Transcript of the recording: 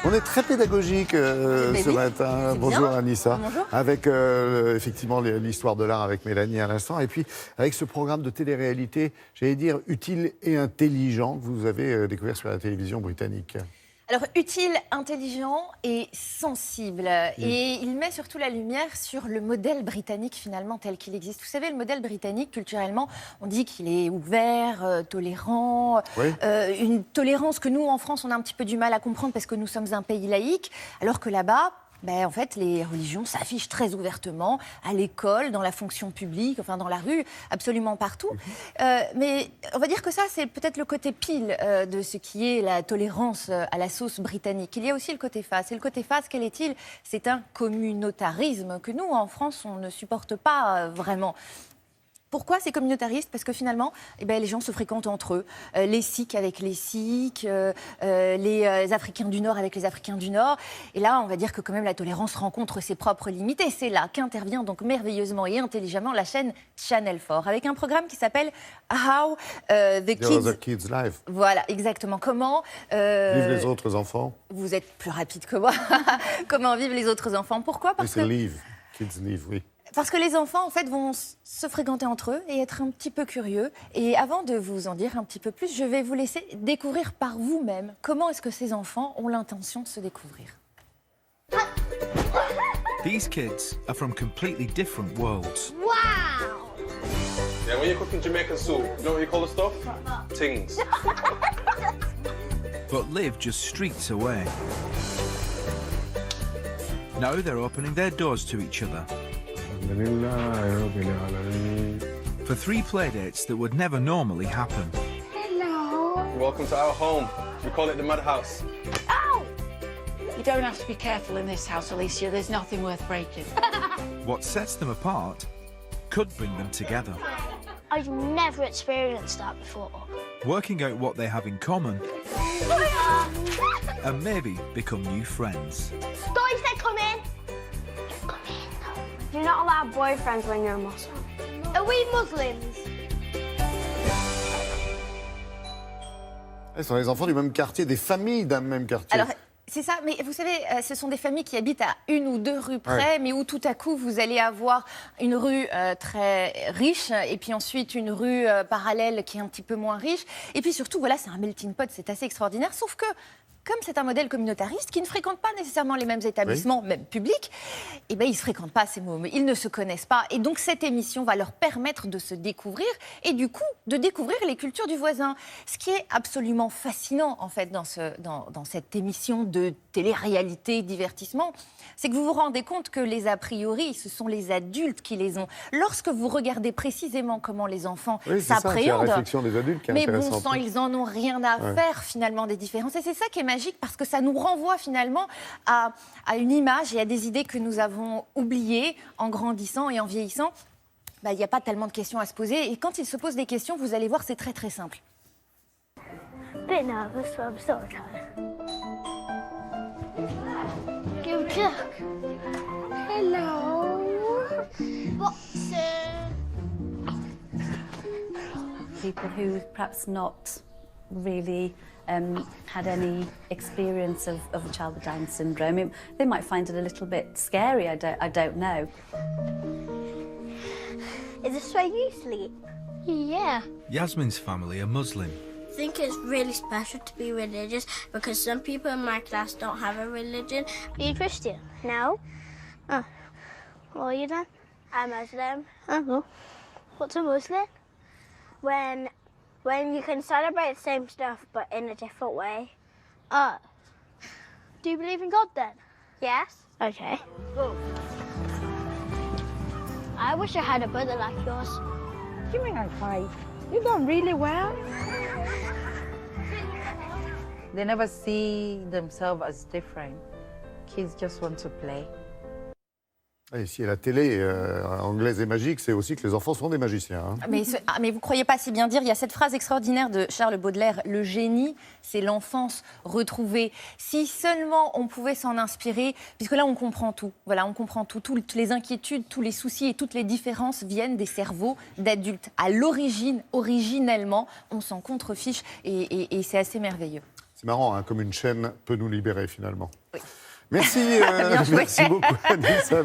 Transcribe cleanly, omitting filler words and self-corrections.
On est très pédagogique ce matin. Bonjour Anissa. Bonjour. Avec effectivement l'histoire de l'art avec Mélanie à l'instant. Et puis avec ce programme de télé-réalité, j'allais dire utile et intelligent que vous avez découvert sur la télévision britannique. Alors, utile, intelligent et sensible. Et il met surtout la lumière sur le modèle britannique, finalement, tel qu'il existe. Vous savez, le modèle britannique, culturellement, on dit qu'il est ouvert, tolérant. Oui. Une tolérance que nous, en France, on a un petit peu du mal à comprendre parce que nous sommes un pays laïque. Alors que là-bas, en fait, les religions s'affichent très ouvertement, à l'école, dans la fonction publique, enfin dans la rue, absolument partout. Mais on va dire que ça, c'est peut-être le côté pile de ce qui est la tolérance à la sauce britannique. Il y a aussi le côté face. Et le côté face, quel est-il ? C'est un communautarisme que nous, en France, on ne supporte pas vraiment. Pourquoi c'est communautariste ? Parce que finalement, les gens se fréquentent entre eux. Les Sikhs avec les Sikhs, les Africains du Nord avec les Africains du Nord. Et là, on va dire que quand même la tolérance rencontre ses propres limites. Et c'est là qu'intervient donc merveilleusement et intelligemment la chaîne Channel 4, avec un programme qui s'appelle How the Kids Live. Voilà, exactement. Comment Vivent les autres enfants. Vous êtes plus rapide que moi. Comment vivent les autres enfants ? Pourquoi ? Parce que Live. Kids Live, oui. Parce que les enfants, en fait, vont se fréquenter entre eux et être un petit peu curieux. Et avant de vous en dire un petit peu plus, je vais vous laisser découvrir par vous-même comment est-ce que ces enfants ont l'intention de se découvrir. These kids are from completely different worlds. Wow! Yeah, when you're cooking Jamaican soup, you know what you call the stuff? Tings. But live just streets away. Now they're opening their doors to each other. For 3 playdates that would never normally happen. Hello. Welcome to our home. We call it the Madhouse. Oh! You don't have to be careful in this house, Alicia. There's nothing worth breaking. What sets them apart could bring them together. I've never experienced that before. Working out what they have in common and maybe become new friends. Guys, they're coming. Come in. You're not allowed boyfriends when you're a Muslim. Are we Muslims? Ce sont les enfants du même quartier, des familles d'un même quartier. Alors, c'est ça, mais vous savez, ce sont des familles qui habitent à 1 ou 2 rues près, mais où tout à coup, vous allez avoir une rue très riche, et puis ensuite une rue parallèle qui est un petit peu moins riche. Et puis surtout, voilà, c'est un melting pot, c'est assez extraordinaire, sauf que comme c'est un modèle communautariste qui ne fréquente pas nécessairement les mêmes établissements, même publics, ils ne se fréquentent pas, ces mômes, ils ne se connaissent pas. Et donc cette émission va leur permettre de se découvrir et du coup de découvrir les cultures du voisin. Ce qui est absolument fascinant en fait dans cette émission de télé-réalité, divertissement, c'est que vous vous rendez compte que les a priori, ce sont les adultes qui les ont. Lorsque vous regardez précisément comment les enfants s'appréhendent, c'est la réflexion des adultes qui est mais bon intéressante. sang, ils en ont rien à faire finalement des différences. Et c'est ça qui est magique parce que ça nous renvoie finalement à une image et à des idées que nous avons oubliées en grandissant et en vieillissant. Il n'y a pas tellement de questions à se poser. Et quand il se pose des questions, vous allez voir, c'est très très simple. Bit nervous, but I'm so tired. Good luck. Hello. Watson. People who perhaps not really had any experience of a child with Down syndrome. They might find it a little bit scary, I don't know. Is this where you sleep? Yeah. Yasmin's family are Muslim. I think it's really special to be religious because some people in my class don't have a religion. Are you Christian? No. Oh. What are you then? I'm Muslim. Oh. What's a Muslim? When you can celebrate the same stuff but in a different way. Oh. Do you believe in God then? Yes? Okay. I wish I had a brother like yours. You mean I'm fine? You've done really well. They never see themselves as different. Kids just want to play. Et si la télé anglaise est magique, c'est aussi que les enfants sont des magiciens. Hein. Mais vous ne croyez pas si bien dire, il y a cette phrase extraordinaire de Charles Baudelaire, le génie, c'est l'enfance retrouvée. Si seulement on pouvait s'en inspirer, puisque là on comprend tout. Voilà, on comprend tout. Toutes les inquiétudes, tous les soucis et toutes les différences viennent des cerveaux d'adultes. À l'origine, originellement, on s'en contrefiche et c'est assez merveilleux. C'est marrant, hein, comme une chaîne peut nous libérer finalement. Merci, Bien joué. merci beaucoup, Anissa.